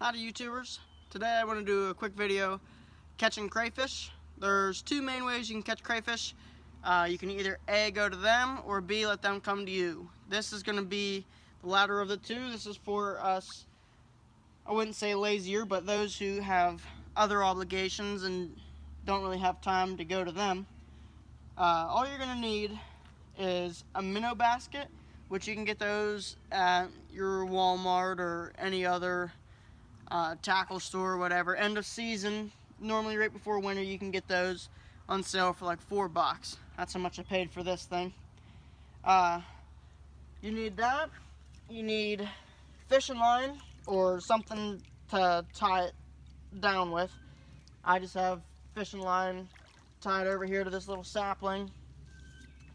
Howdy YouTubers. Today I want to do a quick video catching crayfish. There's two main ways you can catch crayfish. You can either A, go to them, or B, let them come to you. This is going to be the latter of the two. This is for us, I wouldn't say lazier, but those who have other obligations and don't really have time to go to them. All you're going to need is a minnow basket, which you can get those at your Walmart or any other tackle store or whatever. End of season, normally right before winter, you can get those on sale for like $4. That's how much I paid for this thing. You need that. You need fishing line or something to tie it down with. I just have fishing line tied over here to this little sapling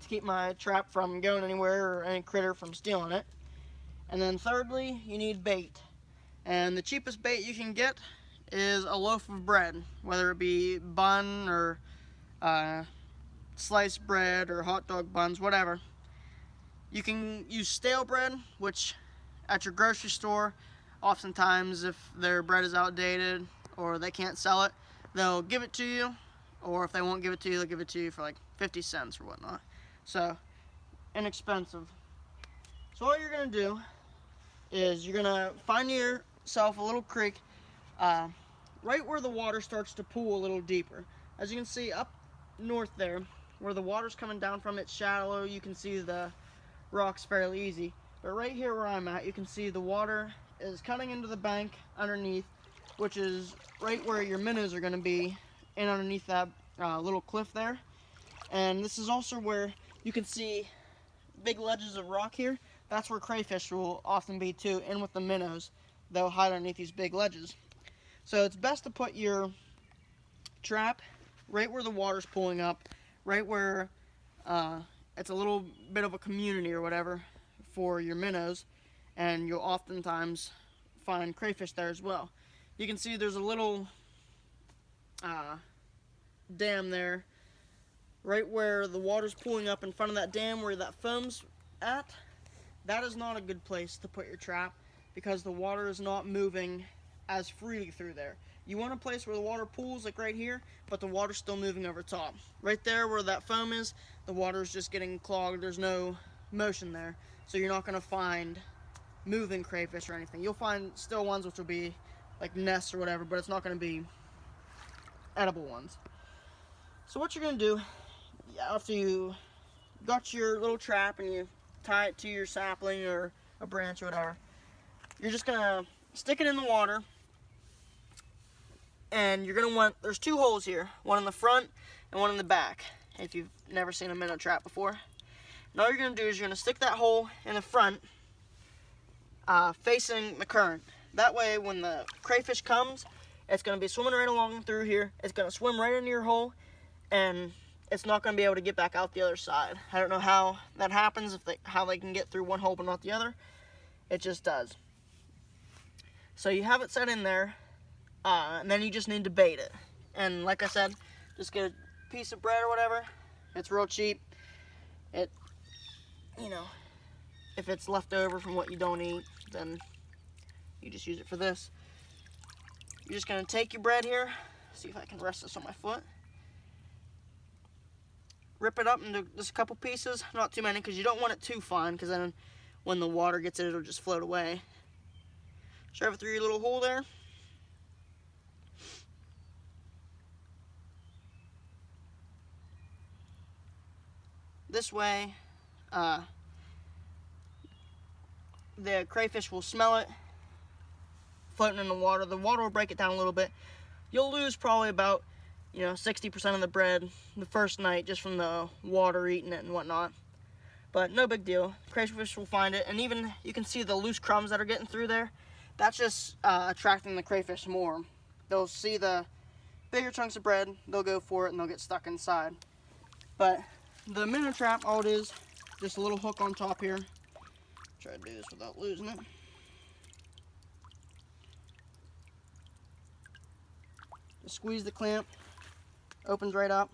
to keep my trap from going anywhere or any critter from stealing it. And then thirdly, you need bait. And the cheapest bait you can get is a loaf of bread, whether it be bun or sliced bread or hot dog buns, whatever. You can use stale bread, which at your grocery store, oftentimes if their bread is outdated or they can't sell it, they'll give it to you, or if they won't give it to you, they'll give it to you for like 50 cents or whatnot. So, inexpensive. So what you're going to do is you're going to find yourself a little creek right where the water starts to pool a little deeper. As you can see up north there, where the water's coming down from, it's shallow, you can see the rocks fairly easy. But right here where I'm at, you can see the water is cutting into the bank underneath, which is right where your minnows are going to be, in underneath that little cliff there. And this is also where you can see big ledges of rock here. That's where crayfish will often be too, and with the minnows, they'll hide underneath these big ledges. So it's best to put your trap right where the water's pulling up, right where it's a little bit of a community or whatever for your minnows, and you'll oftentimes find crayfish there as well. You can see there's a little dam there, right where the water's pooling up in front of that dam where that foam's at. That is not a good place to put your trap because the water is not moving as freely through there. You want a place where the water pools, like right here, but the water's still moving over top. Right there where that foam is, the water's just getting clogged. There's no motion there, so you're not going to find moving crayfish or anything. You'll find still ones which will be like nests or whatever, but it's not going to be edible ones. So what you're going to do, after you got your little trap and you tie it to your sapling or a branch or whatever, you're just going to stick it in the water, and you're going to want, there's two holes here, one in the front and one in the back, if you've never seen a minnow trap before. And all you're going to do is you're going to stick that hole in the front facing the current. That way when the crayfish comes, it's going to be swimming right along through here. It's going to swim right into your hole, and it's not going to be able to get back out the other side. I don't know how that happens, how they can get through one hole but not the other. It just does. So you have it set in there, and then you just need to bait it. And like I said, just get a piece of bread or whatever. It's real cheap. It, you know, if it's left over from what you don't eat, then you just use it for this. You're just going to take your bread here. See if I can rest this on my foot. Rip it up into just a couple pieces, not too many, because you don't want it too fine, because then when the water gets it, it'll just float away. Shove it through your little hole there. This way, the crayfish will smell it floating in the water. The water will break it down a little bit. You'll lose probably about 60% of the bread the first night just from the water eating it and whatnot. But no big deal. Crayfish will find it, and even you can see the loose crumbs that are getting through there. That's just attracting the crayfish more. They'll see the bigger chunks of bread, they'll go for it, and they'll get stuck inside. But the minnow trap, all it is, just a little hook on top here. Try to do this without losing it. Just squeeze the clamp, opens right up,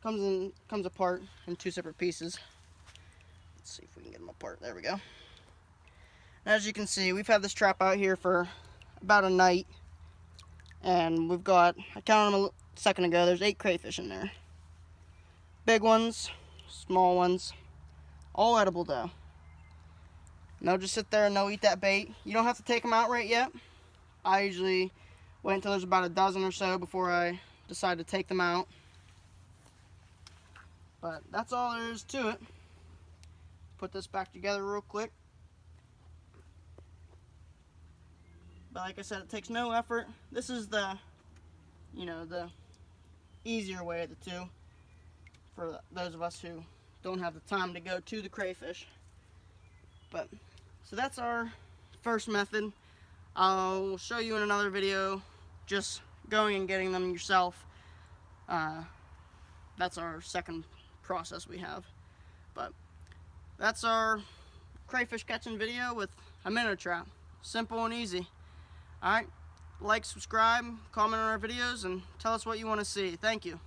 comes apart in two separate pieces. Let's see if we can get them apart. There we go. As you can see, we've had this trap out here for about a night, and we've got, I counted them a second ago, there's 8 crayfish in there. Big ones, small ones, all edible though. And they'll just sit there and they'll eat that bait. You don't have to take them out right yet. I usually wait until there's about a dozen or so before I decide to take them out. But that's all there is to it. Put this back together real quick. But like I said, it takes no effort. This is the, the easier way of the two for those of us who don't have the time to go to the crayfish. But so that's our first method. I'll show you in another video just going and getting them yourself. That's our second process we have. But that's our crayfish catching video with a minnow trap. Simple and easy. Alright, like, subscribe, comment on our videos, and tell us what you want to see. Thank you.